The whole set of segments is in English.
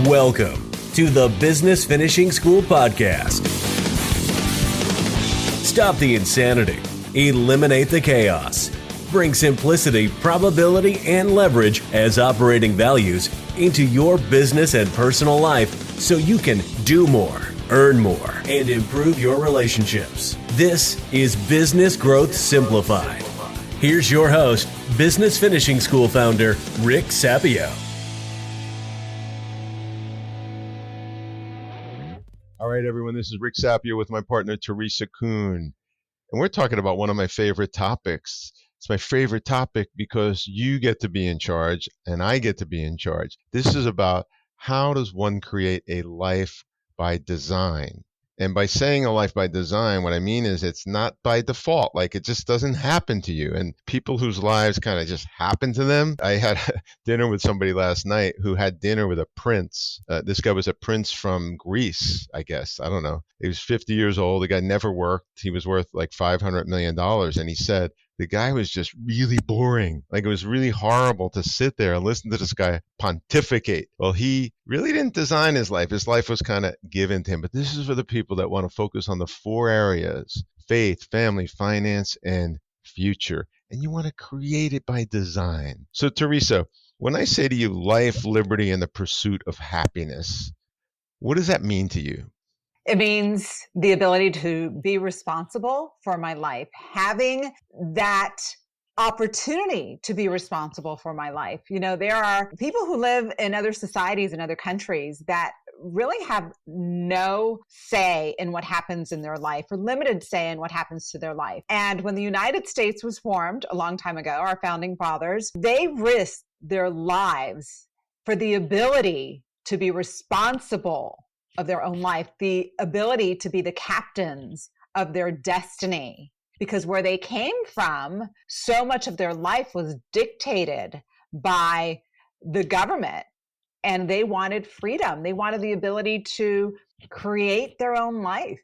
Welcome to the Business Finishing School Podcast. Stop the insanity, eliminate the chaos, bring simplicity, probability, and leverage as operating values into your business and personal life so you can do more, earn more, and improve your relationships. This is Business Growth Simplified. Here's your host, Business Finishing School founder, Rick Sapio. All right, everyone, this is Rick Sapio with my partner, Teresa Kuhn. And we're talking about one of my favorite topics. It's my favorite topic because you get to be in charge and I get to be in charge. This is about how does one create a life by design? And by saying a life by design, what I mean is it's not by default, like it just doesn't happen to you. And people whose lives kind of just happen to them. I had dinner with somebody last night who had dinner with a prince. This guy was a prince from Greece, I guess. I don't know. He was 50 years old. The guy never worked. He was worth like $500 million. And he said, the guy was just really boring. Like it was really horrible to sit there and listen to this guy pontificate. Well, he really didn't design his life. His life was kind of given to him. But this is for the people that want to focus on the four areas: faith, family, finance, and future. And you want to create it by design. So, Teresa, when I say to you life, liberty, and the pursuit of happiness, what does that mean to you? It means the ability to be responsible for my life, having that opportunity to be responsible for my life. You know, there are people who live in other societies and other countries that really have no say in what happens in their life, or limited say in what happens to their life. And when the United States was formed a long time ago, our founding fathers, they risked their lives for the ability to be responsible of their own life, the ability to be the captains of their destiny. Because where they came from, so much of their life was dictated by the government, and they wanted freedom. They wanted the ability to create their own life.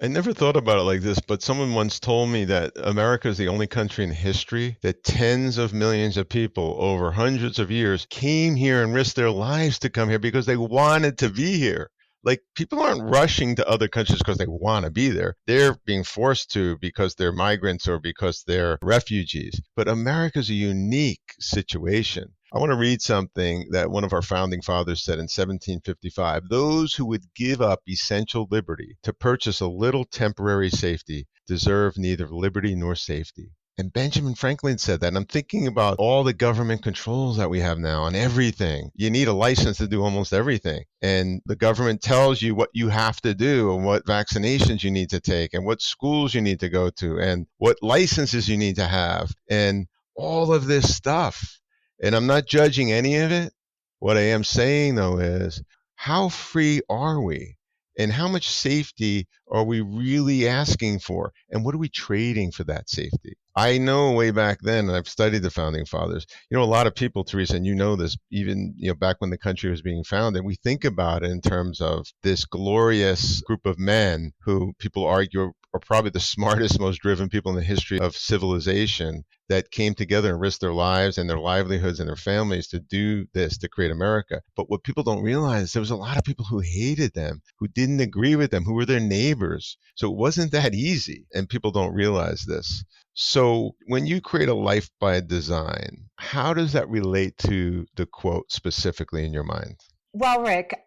I never thought about it like this, but someone once told me that America is the only country in history that tens of millions of people over hundreds of years came here and risked their lives to come here because they wanted to be here. Like, people aren't rushing to other countries because they want to be there. They're being forced to because they're migrants or because they're refugees. But America's a unique situation. I want to read something that one of our founding fathers said in 1755. Those who would give up essential liberty to purchase a little temporary safety deserve neither liberty nor safety. And Benjamin Franklin said that. And I'm thinking about all the government controls that we have now on everything. You need a license to do almost everything. And the government tells you what you have to do and what vaccinations you need to take and what schools you need to go to and what licenses you need to have and all of this stuff. And I'm not judging any of it. What I am saying, though, is how free are we? And how much safety are we really asking for? And what are we trading for that safety? I know way back then, and I've studied the founding fathers, a lot of people, Teresa, and you know this, even back when the country was being founded, we think about it in terms of this glorious group of men who people argue are probably the smartest, most driven people in the history of civilization, that came together and risked their lives and their livelihoods and their families to do this, to create America. But what people don't realize, there was a lot of people who hated them, who didn't agree with them, who were their neighbors. So it wasn't that easy, and people don't realize this. So when you create a life by design, how does that relate to the quote specifically in your mind? Well, Rick,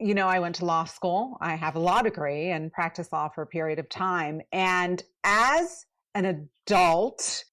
I went to law school. I have a law degree and practiced law for a period of time. And as an adult,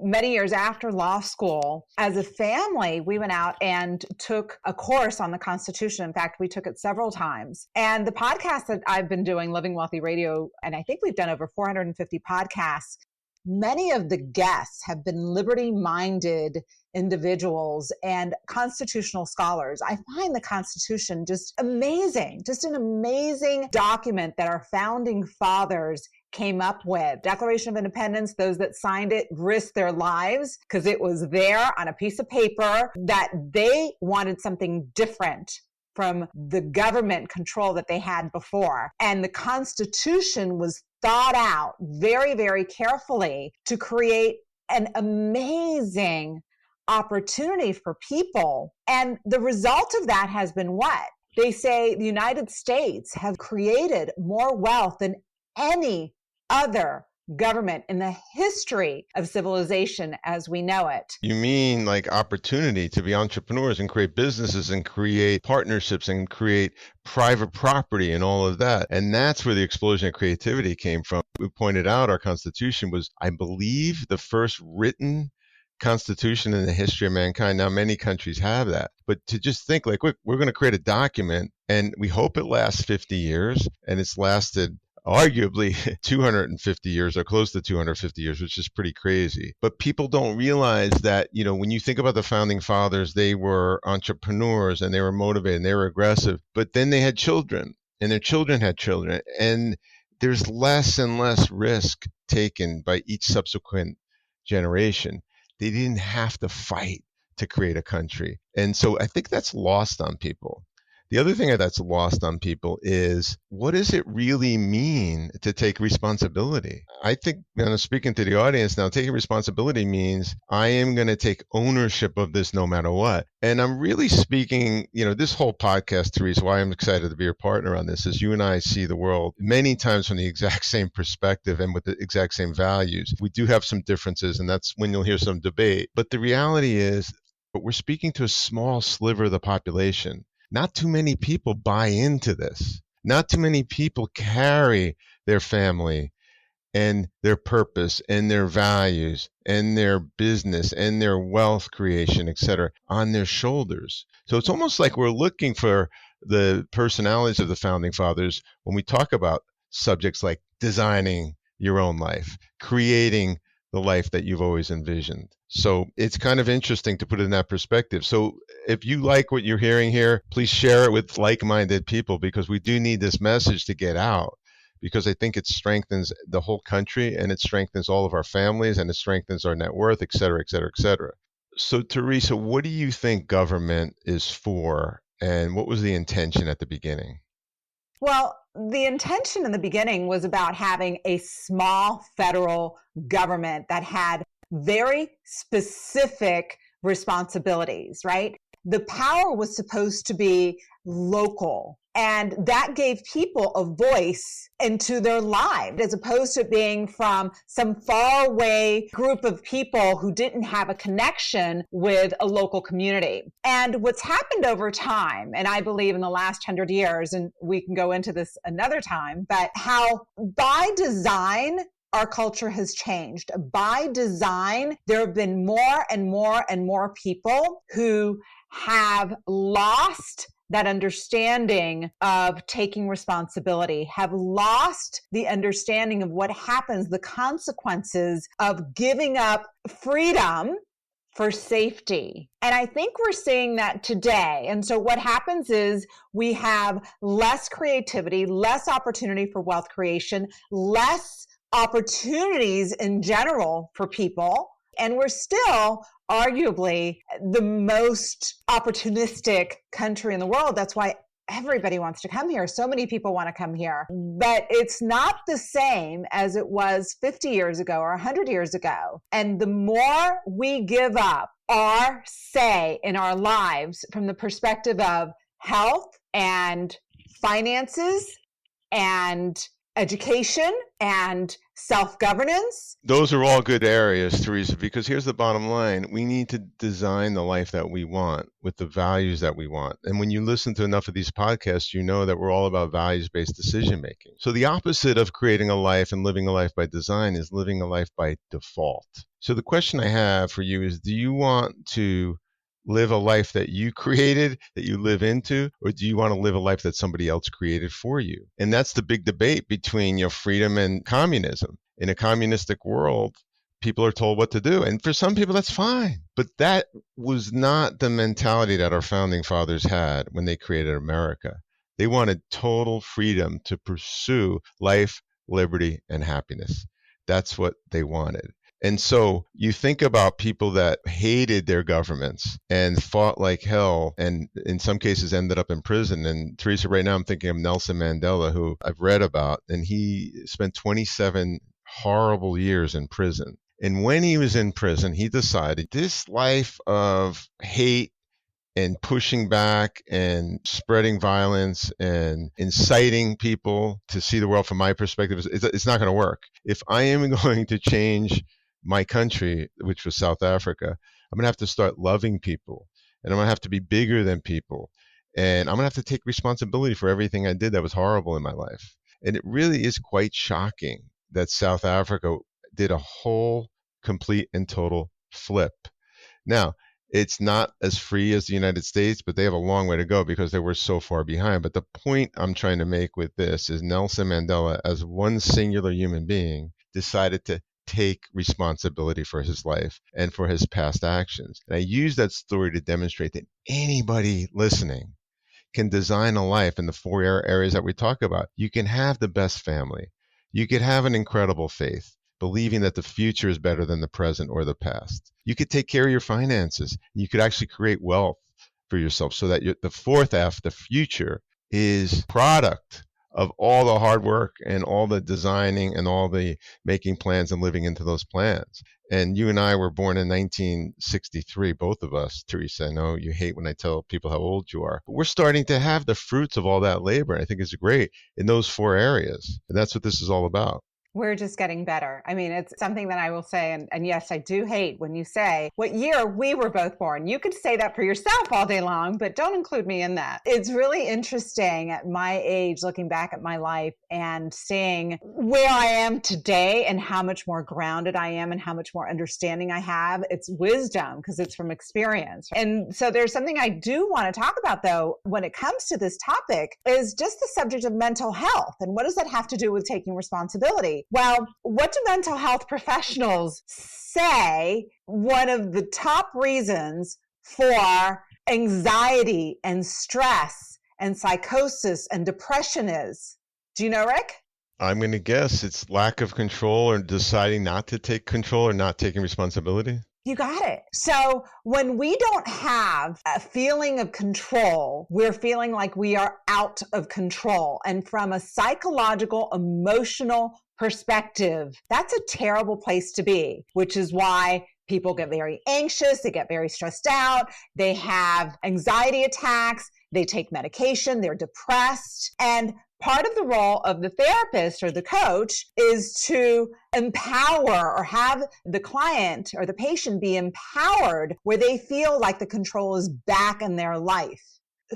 many years after law school, as a family, we went out and took a course on the Constitution. In fact, we took it several times. And the podcast that I've been doing, Living Wealthy Radio, and I think we've done over 450 podcasts, many of the guests have been liberty-minded individuals and constitutional scholars. I find the Constitution just amazing, just an amazing document that our founding fathers came up with. Declaration of Independence, those that signed it risked their lives because it was there on a piece of paper that they wanted something different from the government control that they had before. And the Constitution was thought out very, very carefully to create an amazing opportunity for people. And the result of that has been what? They say the United States has created more wealth than any other government in the history of civilization as we know it. You mean like opportunity to be entrepreneurs and create businesses and create partnerships and create private property and all of that. And that's where the explosion of creativity came from. We pointed out our Constitution was, I believe, the first written constitution in the history of mankind. Now, many countries have that. But to just think like, look, we're going to create a document and we hope it lasts 50 years, and it's lasted arguably 250 years or close to 250 years, which is pretty crazy. But people don't realize that, when you think about the founding fathers, they were entrepreneurs and they were motivated and they were aggressive, but then they had children and their children had children. And there's less and less risk taken by each subsequent generation. They didn't have to fight to create a country. And so I think that's lost on people. The other thing that's lost on people is, what does it really mean to take responsibility? I think, speaking to the audience now, taking responsibility means I am going to take ownership of this no matter what. And I'm really speaking, this whole podcast, Teresa, why I'm excited to be your partner on this is you and I see the world many times from the exact same perspective and with the exact same values. We do have some differences, and that's when you'll hear some debate. But the reality is, we're speaking to a small sliver of the population. Not too many people buy into this. Not too many people carry their family and their purpose and their values and their business and their wealth creation, et cetera, on their shoulders. So it's almost like we're looking for the personalities of the founding fathers when we talk about subjects like designing your own life, creating the life that you've always envisioned. So it's kind of interesting to put it in that perspective. So if you like what you're hearing here, please share it with like-minded people, because we do need this message to get out, because I think it strengthens the whole country and it strengthens all of our families and it strengthens our net worth, et cetera, et cetera, et cetera. So Teresa, what do you think government is for, and what was the intention at the beginning? Well, the intention in the beginning was about having a small federal government that had very specific responsibilities, right? The power was supposed to be local, and that gave people a voice into their lives, as opposed to being from some faraway group of people who didn't have a connection with a local community. And what's happened over time, and I believe in the last 100 years, and we can go into this another time, but how by design, our culture has changed. By design, there have been more and more and more people who have lost that understanding of taking responsibility, have lost the understanding of what happens, the consequences of giving up freedom for safety. And I think we're seeing that today. And so what happens is we have less creativity, less opportunity for wealth creation, less opportunities in general for people. And we're still arguably the most opportunistic country in the world. That's why everybody wants to come here. So many people want to come here. But it's not the same as it was 50 years ago or 100 years ago. And the more we give up our say in our lives from the perspective of health and finances and education and self-governance. Those are all good areas, Teresa, because here's the bottom line. We need to design the life that we want with the values that we want. And when you listen to enough of these podcasts, you know that we're all about values-based decision making. So the opposite of creating a life and living a life by design is living a life by default. So the question I have for you is, do you want to live a life that you created, that you live into, or do you want to live a life that somebody else created for you? And that's the big debate between freedom and communism. In a communistic world, people are told what to do. And for some people, that's fine. But that was not the mentality that our founding fathers had when they created America. They wanted total freedom to pursue life, liberty, and happiness. That's what they wanted. And so you think about people that hated their governments and fought like hell and in some cases ended up in prison. And Teresa, right now I'm thinking of Nelson Mandela, who I've read about, and he spent 27 horrible years in prison. And when he was in prison, he decided this life of hate and pushing back and spreading violence and inciting people to see the world from my perspective, it's not going to work. If I am going to change my country, which was South Africa, I'm going to have to start loving people, and I'm going to have to be bigger than people. And I'm going to have to take responsibility for everything I did that was horrible in my life. And it really is quite shocking that South Africa did a whole, complete, and total flip. Now, it's not as free as the United States, but they have a long way to go because they were so far behind. But the point I'm trying to make with this is Nelson Mandela, as one singular human being, decided to take responsibility for his life and for his past actions. And I use that story to demonstrate that anybody listening can design a life in the four areas that we talk about. You can have the best family. You could have an incredible faith, believing that the future is better than the present or the past. You could take care of your finances. You could actually create wealth for yourself so that the fourth F, the future, is product of all the hard work and all the designing and all the making plans and living into those plans. And you and I were born in 1963, both of us. Teresa, I know you hate when I tell people how old you are, but we're starting to have the fruits of all that labor. I think it's great in those four areas. And that's what this is all about. We're just getting better. I mean, it's something that I will say, and yes, I do hate when you say what year we were both born. You could say that for yourself all day long, but don't include me in that. It's really interesting at my age, looking back at my life and seeing where I am today and how much more grounded I am and how much more understanding I have. It's wisdom because it's from experience. And so there's something I do want to talk about, though, when it comes to this topic, is just the subject of mental health. And what does that have to do with taking responsibility? Well, what do mental health professionals say one of the top reasons for anxiety and stress and psychosis and depression is? Do you know, Rick? I'm going to guess it's lack of control or deciding not to take control or not taking responsibility. You got it. So when we don't have a feeling of control, we're feeling like we are out of control. And from a psychological, emotional perspective, that's a terrible place to be, which is why people get very anxious, they get very stressed out, they have anxiety attacks, they take medication, they're depressed. And part of the role of the therapist or the coach is to empower or have the client or the patient be empowered where they feel like the control is back in their life.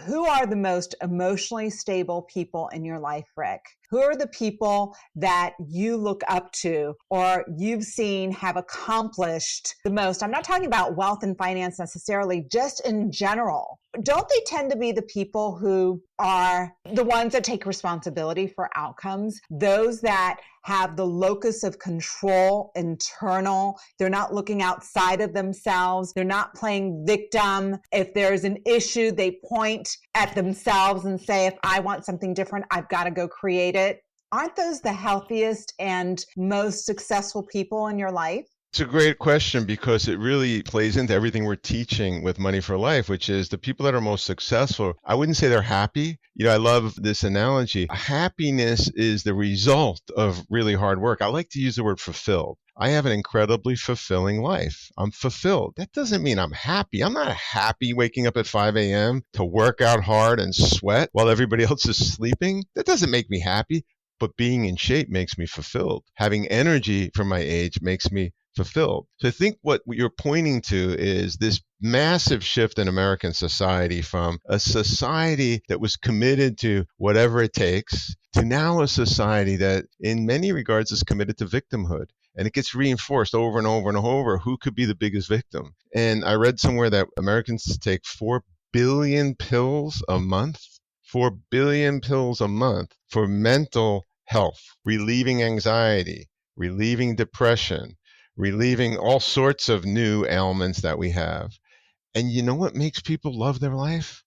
Who are the most emotionally stable people in your life, Rick? Who are the people that you look up to or you've seen have accomplished the most? I'm not talking about wealth and finance necessarily, just in general. Don't they tend to be the people who are the ones that take responsibility for outcomes? Those that have the locus of control internal. They're not looking outside of themselves. They're not playing victim. If there's an issue, they point at themselves and say, if I want something different, I've got to go create it. Aren't those the healthiest and most successful people in your life? It's a great question because it really plays into everything we're teaching with Money for Life, which is the people that are most successful. I wouldn't say they're happy. I love this analogy. Happiness is the result of really hard work. I like to use the word fulfilled. I have an incredibly fulfilling life. I'm fulfilled. That doesn't mean I'm happy. I'm not happy waking up at 5 a.m. to work out hard and sweat while everybody else is sleeping. That doesn't make me happy. But being in shape makes me fulfilled. Having energy for my age makes me fulfilled. So I think what you're pointing to is this massive shift in American society from a society that was committed to whatever it takes to now a society that in many regards is committed to victimhood. And it gets reinforced over and over and over who could be the biggest victim. And I read somewhere that Americans take 4 billion pills a month. 4 billion pills a month for mental health, relieving anxiety, relieving depression, relieving all sorts of new ailments that we have. And you know what makes people love their life?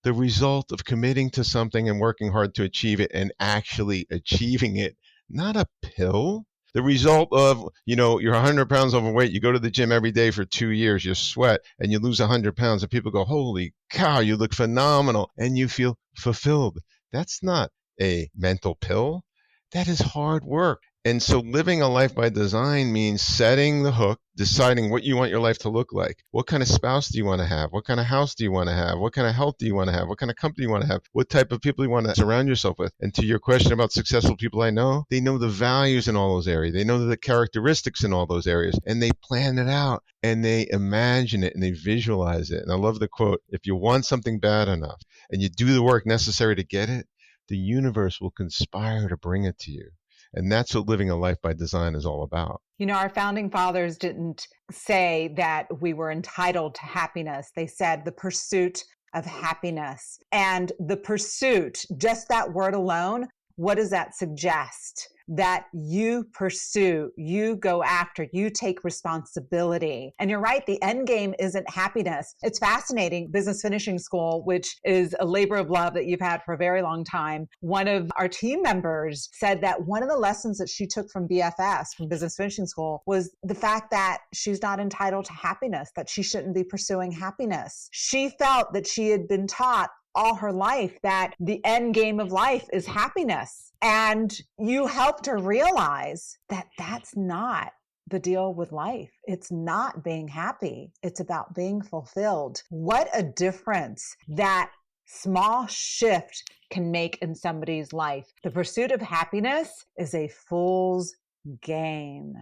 The result of committing to something and working hard to achieve it and actually achieving it, not a pill. The result of, you're 100 pounds overweight, you go to the gym every day for 2 years, you sweat and you lose 100 pounds and people go, holy cow, you look phenomenal and you feel fulfilled. That's not a mental pill. That is hard work. And so living a life by design means setting the hook, deciding what you want your life to look like. What kind of spouse do you want to have? What kind of house do you want to have? What kind of health do you want to have? What kind of company you want to have? What type of people you want to surround yourself with? And to your question about successful people I know, they know the values in all those areas. They know the characteristics in all those areas, and they plan it out and they imagine it and they visualize it. And I love the quote, if you want something bad enough and you do the work necessary to get it, the universe will conspire to bring it to you. And that's what living a life by design is all about. You know, our founding fathers didn't say that we were entitled to happiness. They said the pursuit of happiness. And the pursuit, just that word alone, what does that suggest? That you pursue, you go after, you take responsibility. And you're right, the end game isn't happiness. It's fascinating. Business Finishing School, which is a labor of love that you've had for a very long time. One of our team members said that one of the lessons that she took from BFS, from Business Finishing School, was the fact that she's not entitled to happiness, that she shouldn't be pursuing happiness. She felt that she had been taught all her life that the end game of life is happiness. And you helped her realize that that's not the deal with life. It's not being happy. It's about being fulfilled. What a difference that small shift can make in somebody's life. The pursuit of happiness is a fool's game.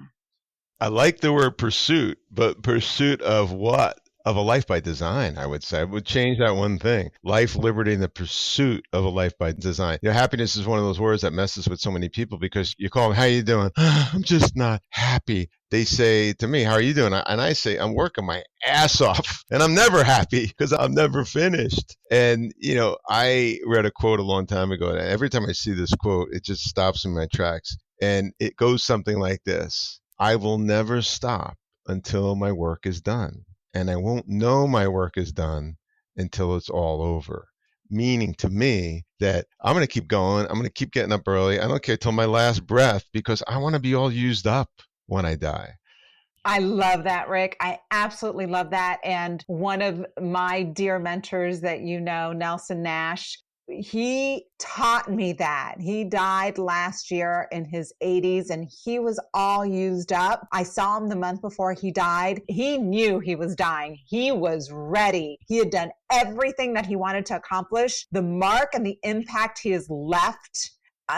I like the word pursuit, but pursuit of what? Of a life by design, I would say. I would change that one thing. Life, liberty, and the pursuit of a life by design. You know, happiness is one of those words that messes with so many people because you call them, how you doing? I'm just not happy. They say to me, how are you doing? And I say, I'm working my ass off and I'm never happy because I'm never finished. And, you know, I read a quote a long time ago, and every time I see this quote, it just stops in my tracks. And it goes something like this: I will never stop until my work is done. And I won't know my work is done until it's all over. Meaning to me that I'm going to keep going. I'm going to keep getting up early. I don't care till my last breath because I want to be all used up when I die. I love that, Rick. I absolutely love that. And one of my dear mentors that you know, Nelson Nash, he taught me that. He died last year in his 80s and he was all used up. I saw him the month before he died. He knew he was dying. He was ready. He had done everything that he wanted to accomplish. The mark and the impact he has left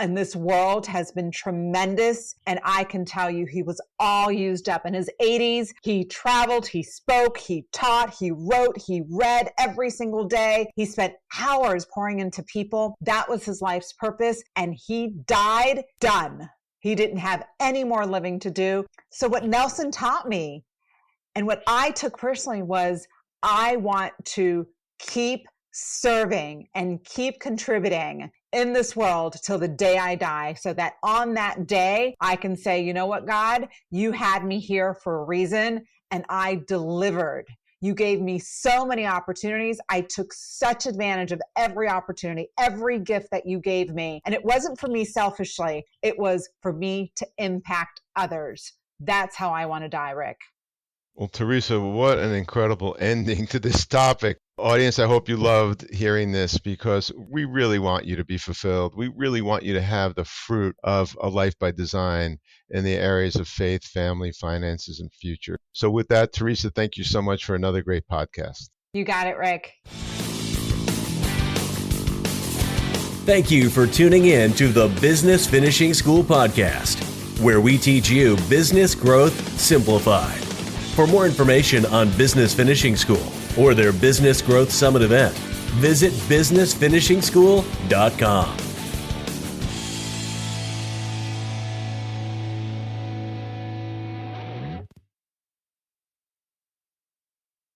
in this world has been tremendous. And I can tell you, he was all used up in his 80s. He traveled, he spoke, he taught, he wrote, he read every single day. He spent hours pouring into people. That was his life's purpose. And he died done. He didn't have any more living to do. So what Nelson taught me and what I took personally was I want to keep serving and keep contributing in this world till the day I die, so that on that day I can say, you know what, God, you had me here for a reason and I delivered. You gave me so many opportunities. I took such advantage of every opportunity, every gift that you gave me. And it wasn't for me selfishly. It was for me to impact others. That's how I want to die, Rick. Well, Teresa, what an incredible ending to this topic. Audience, I hope you loved hearing this because we really want you to be fulfilled. We really want you to have the fruit of a life by design in the areas of faith, family, finances, and future. So with that, Teresa, thank you so much for another great podcast. You got it, Rick. Thank you for tuning in to the Business Finishing School podcast, where we teach you business growth simplified. For more information on Business Finishing School or their Business Growth Summit event, visit businessfinishingschool.com.